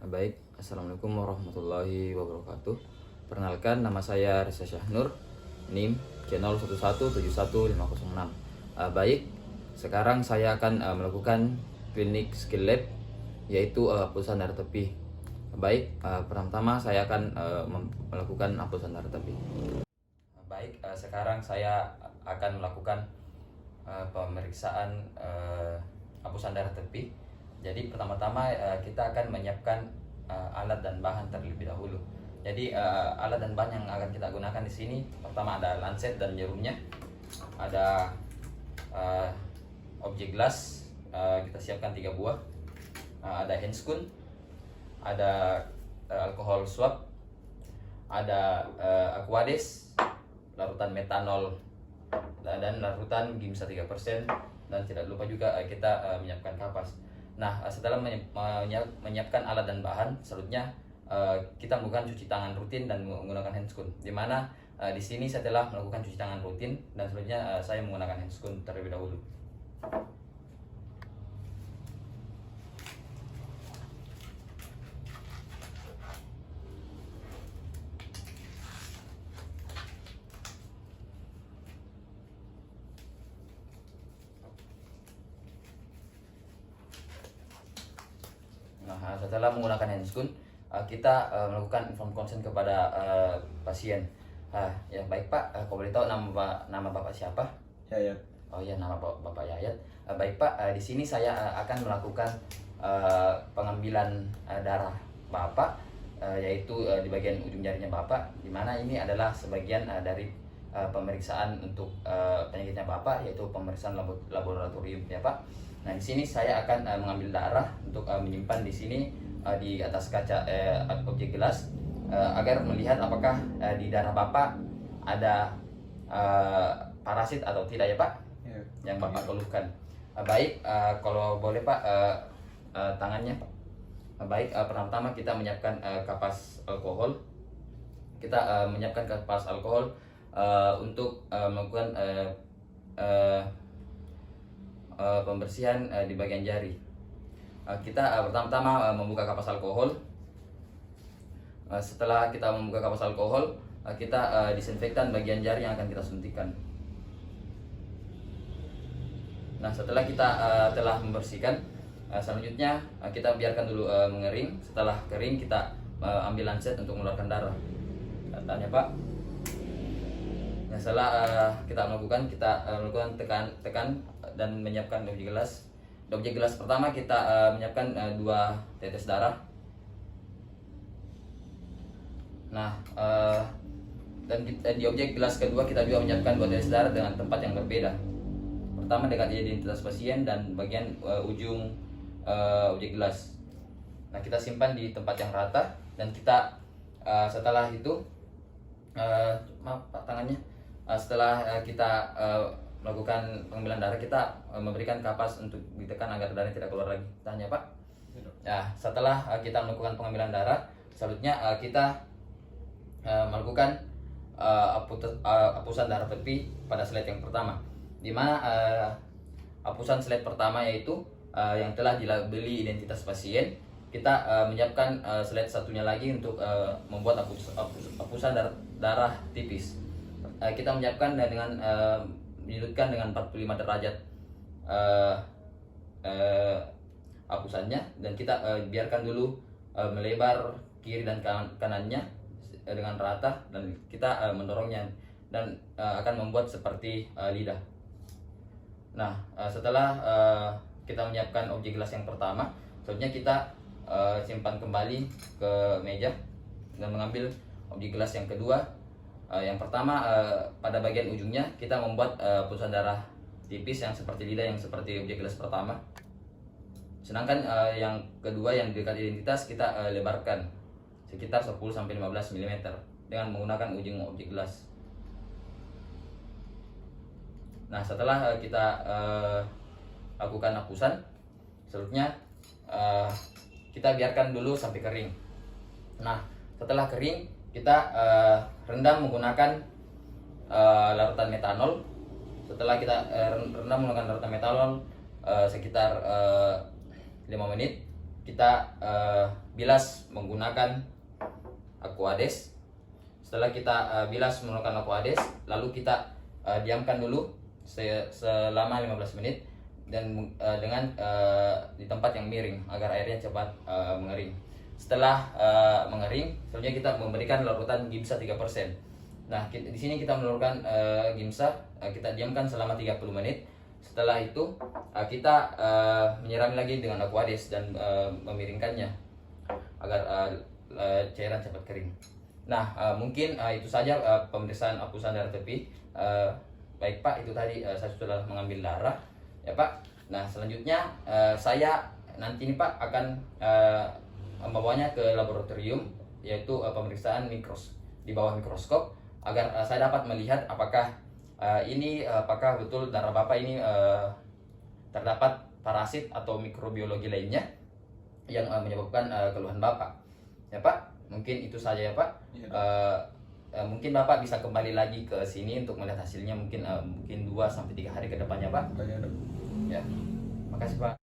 Baik, Assalamualaikum warahmatullahi wabarakatuh. Perkenalkan, nama saya Reza Syahnur, NIM C01171506. Baik, sekarang saya akan melakukan klinik skill lab, yaitu hapusan darah tepi. Baik, pertama saya akan melakukan hapusan darah tepi. Baik, sekarang saya akan melakukan pemeriksaan hapusan darah tepi. Jadi pertama-tama kita akan menyiapkan alat dan bahan terlebih dahulu. Jadi alat dan bahan yang akan kita gunakan di sini, pertama ada lancet dan jarumnya, ada objek gelas, kita siapkan 3 buah, ada handscoon, ada alkohol swab, ada aquades, larutan metanol dan larutan gimsa 3%, dan tidak lupa juga kita menyiapkan kapas. Nah, setelah menyiapkan alat dan bahan, selanjutnya kita melakukan cuci tangan rutin dan menggunakan handscoon. Di mana di sini saya telah melakukan cuci tangan rutin dan selanjutnya saya menggunakan handscoon terlebih dahulu. Nah, setelah menggunakan handscoon, kita melakukan inform consent kepada pasien. Ya baik Pak, kalau boleh tahu nama Bapak siapa? Yayat. Oh ya, nama Bapak Yayat. Baik Pak, di sini saya akan melakukan pengambilan darah Bapak, yaitu di bagian ujung jarinya Bapak, di mana ini adalah sebagian dari pemeriksaan untuk penyakitnya Bapak, yaitu pemeriksaan laboratorium ya Pak. Nah, di sini saya akan mengambil darah untuk menyimpan di sini di atas kaca objek gelas agar melihat apakah di darah Bapak ada parasit atau tidak ya Pak, yang Bapak keluhkan. Baik, kalau boleh Pak, tangannya Pak. Baik, pertama-tama kita menyiapkan kapas alkohol. Kita menyiapkan kapas alkohol untuk melakukan pembersihan di bagian jari. Kita pertama-tama membuka kapas alkohol. Setelah kita membuka kapas alkohol, kita disinfektan bagian jari yang akan kita suntikan. Nah, setelah kita telah membersihkan, selanjutnya kita biarkan dulu mengering. Setelah kering, kita ambil lancet untuk mengeluarkan darah. Tanya Pak. Nah, setelah kita melakukan tekan dan menyiapkan objek gelas. Di objek gelas pertama kita menyiapkan 2 tetes darah. Nah, dan di objek gelas kedua kita juga menyiapkan 2 tetes darah dengan tempat yang berbeda. Pertama dekat identitas pasien dan bagian ujung objek gelas. Nah, kita simpan di tempat yang rata dan kita setelah itu maaf Pak tangannya. Setelah kita melakukan pengambilan darah, kita memberikan kapas untuk ditekan agar darah tidak keluar lagi. Tanya Pak. Ya, setelah kita melakukan pengambilan darah, selanjutnya kita melakukan hapusan darah tepi pada slide yang pertama, di mana hapusan slide pertama yaitu yang telah dilabeli identitas pasien. Kita menyiapkan slide satunya lagi untuk membuat hapusan darah tipis. Kita menyiapkan dengan menyudutkan dengan 45 derajat hapusannya, dan kita biarkan dulu melebar kiri dan kanannya dengan rata, dan kita mendorongnya dan akan membuat seperti lidah. Nah, setelah kita menyiapkan objek gelas yang pertama, selanjutnya kita simpan kembali ke meja dan mengambil objek gelas yang kedua. Yang pertama, pada bagian ujungnya kita membuat hapusan darah tipis yang seperti lidah, yang seperti objek gelas pertama. Sedangkan yang kedua yang dekat identitas kita lebarkan sekitar 10-15 mm dengan menggunakan ujung objek gelas. Nah, setelah kita lakukan hapusan, selanjutnya kita biarkan dulu sampai kering. Nah, setelah kering, kita rendam menggunakan larutan metanol. Setelah kita rendam menggunakan larutan metanol sekitar 5 menit, kita bilas menggunakan Aquades. Setelah kita bilas menggunakan Aquades, lalu kita diamkan dulu selama 15 menit dan dengan di tempat yang miring agar airnya cepat mengering. Setelah mengering, selanjutnya kita memberikan larutan gimsa 3%. Nah, di sini kita menelurkan gimsa, kita diamkan selama 30 menit. Setelah itu kita menyirami lagi dengan Aquades dan memiringkannya agar cairan cepat kering. Nah, mungkin itu saja pemeriksaan hapusan darah tepi. Baik Pak, itu tadi saya sudah mengambil darah ya Pak. Nah, selanjutnya saya nanti nih Pak akan membawanya ke laboratorium, yaitu pemeriksaan di bawah mikroskop agar saya dapat melihat apakah apakah betul darah Bapak ini terdapat parasit atau mikrobiologi lainnya yang menyebabkan keluhan Bapak. Ya Pak, mungkin itu saja ya Pak. Ya, mungkin Bapak bisa kembali lagi ke sini untuk melihat hasilnya mungkin 2 sampai 3 hari ke depannya Pak. Ya. Makasih Pak.